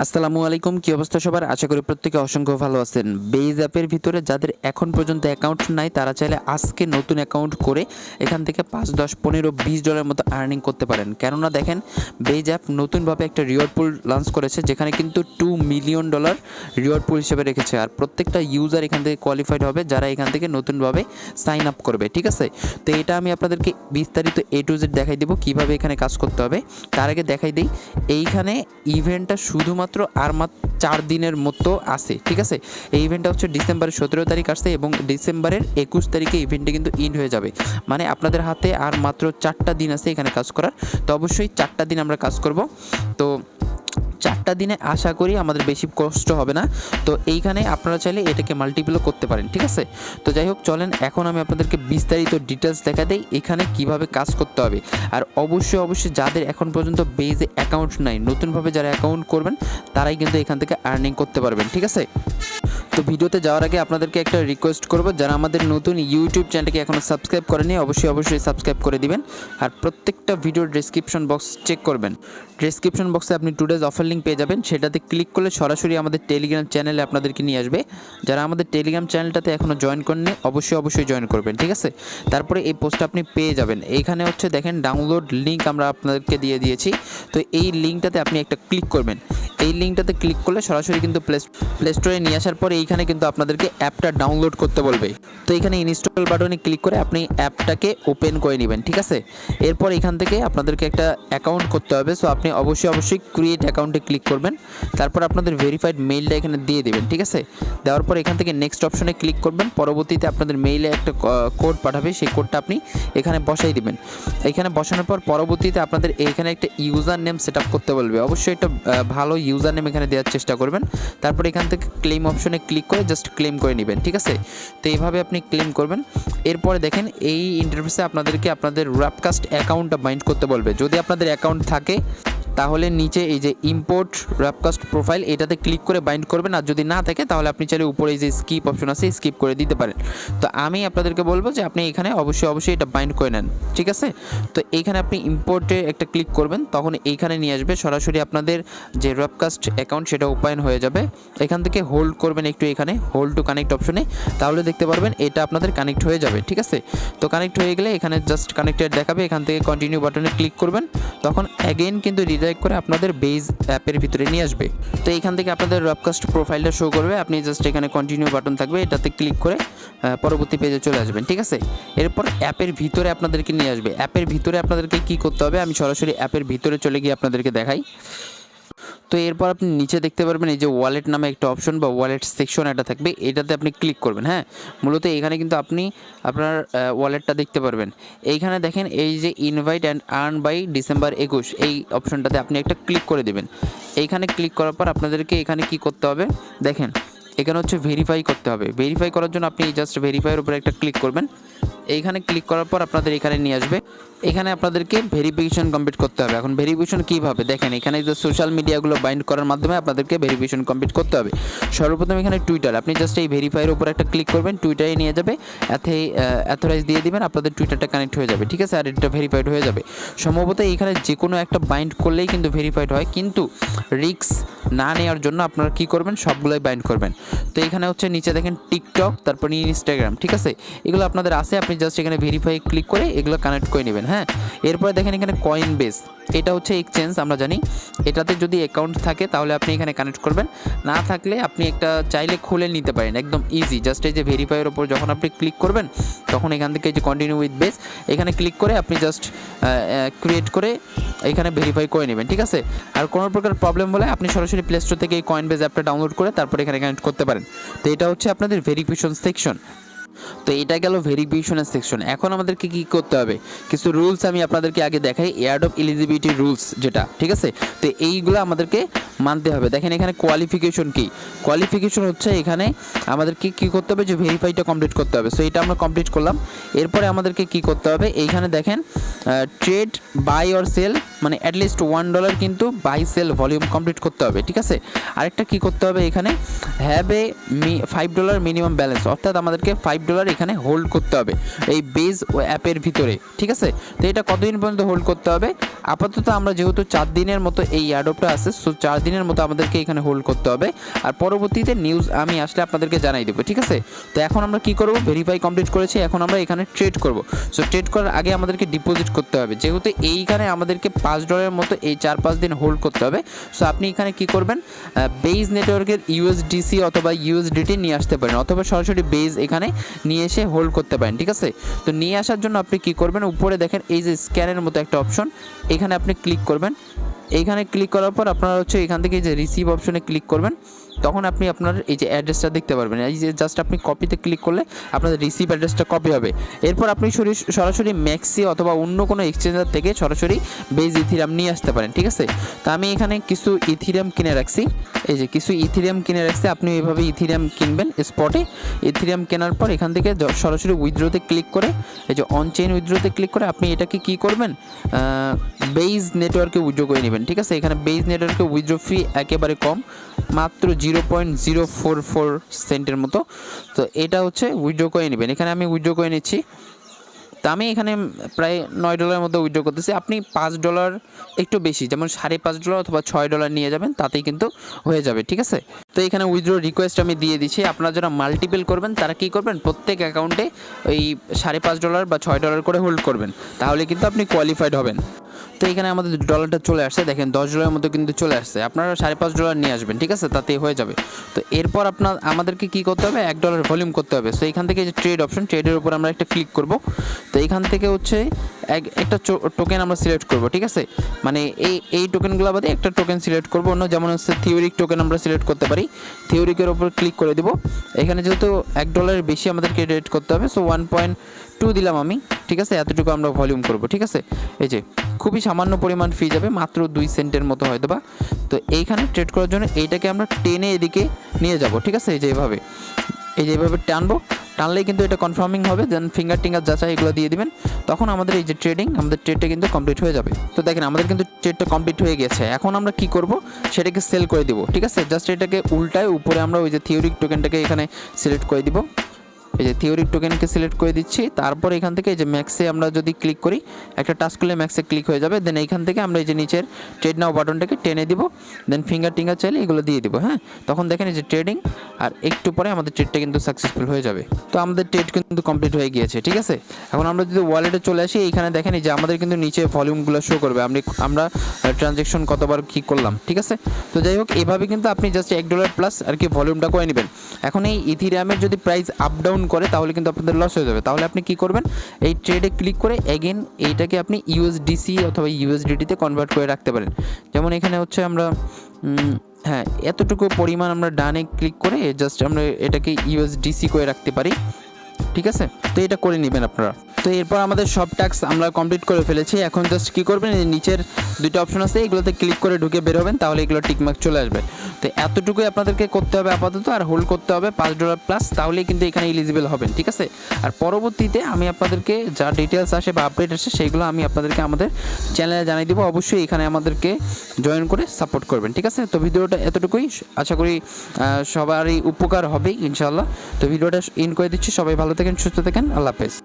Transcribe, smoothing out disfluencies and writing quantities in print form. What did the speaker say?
আসসালামু আলাইকুম, কি অবস্থা সবার? আশা করি প্রত্যেকে অসংখ্য ভালো আছেন। বেইজ অ্যাপের ভিতরে যাদের এখন পর্যন্ত অ্যাকাউন্ট নাই তারা চাইলে আজকে নতুন অ্যাকাউন্ট করে এখান থেকে 5, 10, 15, $20 মতো আর্নিং করতে পারেন। কেননা দেখেন, বেইজ অ্যাপ নতুনভাবে একটা রিওয়ার্ড পুল লঞ্চ করেছে, যেখানে কিন্তু $2 মিলিয়ন রিওয়ার্ড পুল হিসেবে রেখেছে। আর প্রত্যেকটা ইউজার এখান থেকে কোয়ালিফাইড হবে যারা এখান থেকে নতুনভাবে সাইন আপ করবে, ঠিক আছে? তো এটা আমি আপনাদেরকে বিস্তারিত A to Z দেখাই দেবো কীভাবে এখানে কাজ করতে হবে। তার আগে দেখাই দিই, এইখানে ইভেন্টটা শুধুমাত্র আর মাত্র 4 দিনের মতো আছে, ঠিক আছে? এই ইভেন্টটা হচ্ছে ডিসেম্বরের 17 তারিখ আসছে এবং ডিসেম্বরের 21 তারিখে ইভেন্টটা কিন্তু ইন্ড হয়ে যাবে। মানে আপনাদের হাতে আর মাত্র 4টা দিন আছে এখানে কাজ করার। তো অবশ্যই 4টা দিন আমরা কাজ করব। তো 4টা দিনে আশা করি আমাদের বেশি কষ্ট হবে না। তো এইখানে আপনারা চাইলে এটাকে মাল্টিপলও করতে পারেন, ঠিক আছে? তো যাই হোক, চলেন এখন আমি আপনাদেরকে বিস্তারিত ডিটেলস দেখা দেই এখানে কিভাবে কাজ করতে হবে। আর অবশ্যই যাদের এখন পর্যন্ত বেইজে অ্যাকাউন্ট নাই, নতুনভাবে যারা অ্যাকাউন্ট করবেন তারাই কিন্তু এখান থেকে আর্নিং করতে পারবেন, ঠিক আছে? তো ভিডিওতে যাওয়ার আগে আপনাদেরকে একটা রিকোয়েস্ট করব, যারা আমাদের নতুন ইউটিউব চ্যানেলকে এখনও সাবস্ক্রাইব করেনি অবশ্যই সাবস্ক্রাইব করে দিবেন। আর প্রত্যেকটা ভিডিওর ডেসক্রিপশন বক্স চেক করবেন। ডেসক্রিপশন বক্সে আপনি টুডেজ অফার লিঙ্ক পেয়ে যাবেন, সেটাতে ক্লিক করলে সরাসরি আমাদের টেলিগ্রাম চ্যানেলে আপনাদেরকে নিয়ে আসবে। যারা আমাদের টেলিগ্রাম চ্যানেলটাতে এখনও জয়েন করেননি অবশ্যই জয়েন করবেন, ঠিক আছে? তারপরে এই পোস্টটা আপনি পেয়ে যাবেন। এইখানে হচ্ছে দেখেন ডাউনলোড লিঙ্ক আমরা আপনাদেরকে দিয়ে দিয়েছি। তো এই লিঙ্কটাতে আপনি একটা ক্লিক করবেন। এই লিঙ্কটাতে ক্লিক করলে সরাসরি কিন্তু প্লে স্টোরে নিয়ে আসার পরে এইখানে কিন্তু আপনাদেরকে অ্যাপটা ডাউনলোড করতে বলবে। তো এখানে ইনস্টল বাটনে ক্লিক করে আপনি অ্যাপটাকে ওপেন করে নেবেন, ঠিক আছে? এরপর এখান থেকে আপনাদেরকে একটা অ্যাকাউন্ট করতে হবে। সো আপনি অবশ্যই ক্রিয়েট অ্যাকাউন্টে ক্লিক করবেন। তারপর আপনাদের ভেরিফাইড মেইলটা এখানে দিয়ে দেবেন, ঠিক আছে? দেওয়ার পর এখান থেকে নেক্সট অপশনে ক্লিক করবেন। পরবর্তীতে আপনাদের মেইলে একটা কোড পাঠাবে, সেই কোডটা আপনি এখানে বসাই দিবেন। এখানে বসানোর পর পরবর্তীতে আপনাদের এইখানে একটা ইউজার নেম সেট আপ করতে বলবে। অবশ্যই একটা ভালো ইউজার নেম এখানে দেওয়ার চেষ্টা করবেন। তারপর এখান থেকে ক্লেম অপশনে ক্লিক করে জাস্ট ক্লেম করে নেবেন, ঠিক আছে? তো এইভাবে আপনি ক্লেম করবেন। এরপরে দেখেন এই ইন্টারফেসে আপনাদেরকে আপনাদের র্যাপকাস্ট অ্যাকাউন্টটা বাইন্ড করতে বলবে। যদি আপনাদের অ্যাকাউন্ট থাকে তাহলে নিচে এই যে ইম্পোর্ট র্যাপকাস্ট প্রোফাইল এটাতে ক্লিক করে বাইন্ড করবেন। আর যদি না থাকে তাহলে আপনি চাইলে উপরে এই যে স্কিপ অপশন আছে স্কিপ করে দিতে পারেন। তো আমি আপনাদেরকে বলবো যে আপনি এখানে অবশ্যই এটা বাইন্ড করে নেন, ঠিক আছে? তো এইখানে আপনি ইম্পোর্টে একটা ক্লিক করবেন, তখন এইখানে নিয়ে আসবে সরাসরি আপনাদের যে র্যাপকাস্ট অ্যাকাউন্ট সেটা ওপেন হয়ে যাবে। এখান থেকে হোল্ড করবেন একটু, এখানে হোল্ড টু কানেক্ট অপশনে, তাহলে দেখতে পারবেন এটা আপনাদের কানেক্ট হয়ে যাবে, ঠিক আছে? তো কানেক্ট হয়ে গেলে এখানে জাস্ট কানেক্টেড দেখাবে, এখান থেকে কন্টিনিউ বাটনে ক্লিক করবেন, তখন অ্যাগেইন কিন্তু রিডাইরেক্ট করে আপনাদের বেইজ অ্যাপের ভিতরে নিয়ে আসবে। তো এখান থেকে আপনাদের র্যাপকাস্ট প্রোফাইলটা শো করবে, আপনি জাস্ট এখানে কন্টিনিউ বাটন থাকবে, এটাতে ক্লিক করে পরবর্তী পেজে চলে আসবেন, ঠিক আছে? এরপর অ্যাপের ভিতরে আপনাদেরকে নিয়ে আসবে। অ্যাপের ভিতরে আপনাদেরকে কি করতে হবে আমি সরাসরি অ্যাপের ভিতরে চলে গিয়ে আপনাদেরকে দেখাই। তো এরপর আপনি নিচে দেখতে পারবেন এই যে ওয়ালেট নামে একটা অপশন বা ওয়ালেট সেকশন এটা থাকবে, এটাতে আপনি ক্লিক করবেন। হ্যাঁ, মূলত এখানে কিন্তু আপনি আপনার ওয়ালেটটা দেখতে পারবেন। এইখানে দেখেন এই যে invite and earn by December 21 এই অপশনটাতে আপনি একটা ক্লিক করে দেবেন। এইখানে ক্লিক করার পর আপনাদেরকে এখানে কি করতে হবে দেখেন, এখানে হচ্ছে ভেরিফাই করতে হবে। ভেরিফাই করার জন্য আপনি জাস্ট ভেরিফাইয়ের উপরে একটা ক্লিক করবেন। এইখানে ক্লিক করার পর আপনাদের এখানে নিয়ে আসবে। এখানে আপনাদেরকে ভেরিফিকেশন কমপ্লিট করতে হবে। এখন ভেরিফিকেশন কীভাবে দেখেন, এখানে যে সোশ্যাল মিডিয়াগুলো বাইন্ড করার মাধ্যমে আপনাদেরকে ভেরিফিকেশন কমপ্লিট করতে হবে। সর্বপ্রথম এখানে টুইটার, আপনি জাস্ট এই ভেরিফাইয়ের উপর একটা ক্লিক করবেন, টুইটারে নিয়ে যাবে, অ্যাথরাইজ দিয়ে দিবেন, আপনাদের টুইটারটা কানেক্ট হয়ে যাবে, ঠিক আছে? আর এটা ভেরিফাইড হয়ে যাবে। সম্ভবত এইখানে যে কোনো একটা বাইন্ড করলেই কিন্তু ভেরিফাইড হয়, কিন্তু রিস্ক না নেওয়ার জন্য আপনারা কী করবেন সবগুলোই বাইন্ড করবেন। তো এখানে হচ্ছে নিচে দেখেন টিকটক, তারপর ইনস্টাগ্রাম, ঠিক আছে? এগুলো আপনাদের আছে, আপনি জাস্ট এখানে ভেরিফাই ক্লিক করে এগুলো কানেক্ট করে নেবেন। হ্যাঁ, এরপরে দেখেন এখানে কয়েন বেস, এটা হচ্ছে এক্সচেঞ্জ, আমরা জানি। এটাতে যদি অ্যাকাউন্ট থাকে তাহলে আপনি এখানে কানেক্ট করবেন, না থাকলে আপনি একটা চাইলে খুলে নিতে পারেন, একদম ইজি। জাস্ট এই যে ভেরিফাইয়ের ওপর যখন আপনি ক্লিক করবেন তখন এখান থেকে যে কন্টিনিউ উইথ বেস এখানে ক্লিক করে আপনি জাস্ট ক্রিয়েট করে এখানে ভেরিফাই করে নেবেন, ঠিক আছে? আর কোনো প্রকার প্রবলেম হলে আপনি সরাসরি প্লে স্টোর থেকে এই কয়েন বেস অ্যাপটা ডাউনলোড করে তারপর এখানে কানেক্ট করতে পারেন। তো এটা হচ্ছে আপনাদের ভেরিফিকেশন সেকশন। তো এটা গেল ভেরিফিকেশনের সেকশন। এখন আমাদেরকে কি করতে হবে, কিছু রুলস আমি আপনাদেরকে আগে দেখাই, এয়ারড্রপ এলিজিবিলিটি রুলস যেটা, ঠিক আছে? তো এইগুলো আমাদেরকে মানতে হবে। দেখেন এখানে কোয়ালিফিকেশন কি, কোয়ালিফিকেশন হচ্ছে এখানে আমাদেরকে কি করতে হবে যে ভেরিফাইটা কমপ্লিট করতে হবে। সো এটা আমরা কমপ্লিট করলাম। এরপরে আমাদেরকে কি করতে হবে, এইখানে দেখেন ট্রেড বাই অর সেল মানে অ্যাটলিস্ট $1 কিন্তু বাই সেল ভলিউম কমপ্লিট করতে হবে, ঠিক আছে। আরেকটা কি করতে হবে এখানে, হ্যাভ এ $5 মিনিমাম ব্যালেন্স, অর্থাৎ আমাদেরকে $5 এখানে হোল্ড করতে হবে এই বেজ অ্যাপের ভিতরে, ঠিক আছে। তো এটা কতদিন পর্যন্ত হোল্ড করতে হবে? আপাতত আমরা যেহেতু 4 দিনের মতো এই এয়ারড্রপটা আছে, সো 4 দিনের মতো আমাদেরকে এখানে হোল্ড করতে হবে, আর পরবর্তীতে নিউজ আমি আসলে আপনাদেরকে জানাই দেবো, ঠিক আছে। তো এখন আমরা কি করব, ভেরিফাই কমপ্লিট করেছি, এখন আমরা এখানে ট্রেড করব। সো ট্রেড করার আগে আমাদেরকে ডিপোজিট করতে হবে, যেহেতু এইখানে আমাদেরকে $5 মতো এই 4-5 দিন হোল্ড করতে হবে। সো আপনি এখানে কি করবেন, বেজ নেটওয়ার্কের USDC অথবা USDT নিয়ে আসতে পারেন, অথবা সরাসরি বেজ এখানে নিয়ে এসে হোল্ড করতে পারেন, ঠিক আছে। তো নিয়ে আসার জন্য আপনি কি করবেন, উপরে দেখেন এই যে স্ক্যানের মতো একটা অপশন, এখানে আপনি ক্লিক করবেন। এইখানে ক্লিক করার পর আপনারা হচ্ছে এখান থেকে এই যে রিসিভ অপশনে ক্লিক করবেন, তখন আপনি আপনার এই যে অ্যাড্রেসটা দেখতে পারবেন। এই যে জাস্ট আপনি কপিতে ক্লিক করলে আপনাদের রিসিভ অ্যাড্রেসটা কপি হবে। এরপর আপনি সরাসরি ম্যাক্সি অথবা অন্য কোনো এক্সচেঞ্জার থেকে সরাসরি বেজ ইথিরিয়াম নিয়ে আসতে পারেন, ঠিক আছে। তো আমি এখানে কিছু ইথিরিয়াম কিনে রাখছি, এই যে কিছু ইথিরিয়াম কিনে রাখছি। আপনি এইভাবে ইথিরিয়াম কিনবেন স্পটে। ইথিরিয়াম কেনার পর এখান থেকে সরাসরি উইথড্রোতে ক্লিক করে, এই যে অন চেইন উইথড্রোতে ক্লিক করে আপনি এটাকে কি করবেন, বেজ নেটওয়ার্কে উইথড্রো করে নেবেন, ঠিক আছে। এখানে বেজ নেটওয়ার্কে উইথড্রো ফি একেবারে কম, মাত্র 0.044 সেন্টের মতো। তো এটা হচ্ছে উইথড্রো করে নেবেন। এখানে আমি উইথড্রো করে নিচ্ছি। তো আমি এখানে প্রায় $9 মতো উইথড্রো করতেছি। আপনি $5 একটু বেশি, যেমন $5.5 অথবা $6 নিয়ে যাবেন, তাতেই কিন্তু হয়ে যাবে, ঠিক আছে। তো এখানে উইথড্রো রিকোয়েস্ট আমি দিয়ে দিচ্ছি। আপনারা যারা মাল্টিপল করবেন তারা কি করবেন, প্রত্যেক অ্যাকাউন্টে ওই $5.5 বা $6 করে হোল্ড করবেন, তাহলে কিন্তু আপনি কোয়ালিফাইড হবেন। তো এখানে আমাদের ডলারটা চলে আসছে, দেখেন $10 মতো কিন্তু চলে আসছে। আপনারা $5.5 নিয়ে আসবেন, ঠিক আছে, তাতেই হয়ে যাবে। তো এরপর আমাদেরকে কি করতে হবে, $1 ভলিউম করতে হবে। সো এখান থেকে যে ট্রেড অপশন, ট্রেডের উপর আমরা একটা ক্লিক করব। তো এখান থেকে হচ্ছে একটা টোকেন আমরা সিলেক্ট করব, ঠিক আছে। মানে এই টোকেনগুলো বাদে একটা টোকেন সিলেক্ট করব, অন্য যেমন হচ্ছে থিওরিক টোকেন আমরা সিলেক্ট করতে পারি। থিওরিকের উপর ক্লিক করে দেব। এখানে যেহেতু $1 বেশি আমাদেরকে রেট করতে হবে, সো 1.2 দিলাম আমি, ঠিক আছে। এতটুকু আমরা ভলিউম করব, ঠিক আছে। এই যে খুবই সামান্য পরিমাণ ফি যাবে, মাত্র 2 সেন্টের মতো হয়তো বা। তো এইখানে ট্রেড করার জন্য এইটাকে আমরা টেনে এদিকে নিয়ে যাব, ঠিক আছে। এই যে এইভাবে টানবো, টানলেই কিন্তু এটা কনফার্মিং হবে। দেন ফিঙ্গার যাচাই এগুলো দিয়ে দিবেন, তখন আমাদের এই যে আমাদের ট্রেডটা কিন্তু কমপ্লিট হয়ে যাবে। তো দেখেন আমাদের কিন্তু ট্রেডটা কমপ্লিট হয়ে গেছে। এখন আমরা কি করব, সেটাকে সেল করে দিব, ঠিক আছে। জাস্ট এটাকে উল্টায় উপরে আমরা ওই যে থিওরিক টোকেনটাকে এখানে সিলেক্ট করে দিব। এই যে থিওরিক টোকেনকে সিলেক্ট করে দিচ্ছি। তারপর এখান থেকে এই যে ম্যাক্সে আমরা যদি ক্লিক করি, একটা টাচ করলে ম্যাক্সে ক্লিক হয়ে যাবে। দেন এইখান থেকে আমরা এই যে নিচের ট্রেড নাও বাটনটাকে টেনে দিব। দেন ফিঙ্গার চাইলে এগুলো দিয়ে দিব, হ্যাঁ। তখন দেখেন এই যে ট্রেডিং, আর একটু পরে আমাদের ট্রেডটা কিন্তু সাকসেসফুল হয়ে যাবে। তো আমাদের ট্রেড কিন্তু কমপ্লিট হয়ে গিয়েছে, ঠিক আছে। এখন আমরা যদি ওয়ালেটে চলে আসি, এইখানে দেখেন এই যে আমাদের কিন্তু নিচে ভলিউমগুলো শো করবে, আমরা ট্রানজ্যাকশন কতবার কি করলাম, ঠিক আছে। তো যাই হোক, এভাবে কিন্তু আপনি জাস্ট $1 প্লাস আর কি ভলিউমটা করে নেবেন। এখন এই ইথিরিয়ামের যদি প্রাইস আপ ডাউন করে, তাহলে কিন্তু আপনাদের লস হয়ে যাবে। তাহলে আপনি কি করবেন, এই ট্রেডে ক্লিক করে এগেন এইটাকে আপনি USDC অথবা USDT-তে কনভার্ট করে রাখতে পারেন। যেমন এখানে হচ্ছে আমরা হ্যাঁ, এতটুকু পরিমাণ আমরা ডানে ক্লিক করে জাস্ট আমরা এটাকে USDC করে রাখতে পারি, ঠিক আছে। তো এটা করে নেবেন আপনারা। তো এরপর আমাদের সব টাস্ক আমরা কমপ্লিট করে ফেলেছি। এখন জাস্ট কী করবেন, এই নিচের দুটো অপশন আছে, এগুলোতে ক্লিক করে ঢুকে বের হবেন, তাহলে এগুলো টিকমার্ক চলে আসবে। তো এতটুকুই আপনাদেরকে করতে হবে আপাতত, আর হোল্ড করতে হবে $5 প্লাস, তাহলেই কিন্তু এখানে এলিজিবল হবেন, ঠিক আছে। আর পরবর্তীতে আমি আপনাদেরকে যা ডিটেলস আসে বা আপডেট আসে, সেগুলো আমি আপনাদেরকে আমাদের চ্যানেলে জানিয়ে দিব। অবশ্যই এখানে আমাদেরকে জয়েন করে সাপোর্ট করবেন, ঠিক আছে। তো ভিডিওটা এতটুকুই, আশা করি সবারই উপকার হবে ইনশাআল্লাহ। তো ভিডিওটা ইন করে দিচ্ছি। সবাই ভালো থাকেন, সুস্থ থাকেন, আল্লাহ হাফেজ।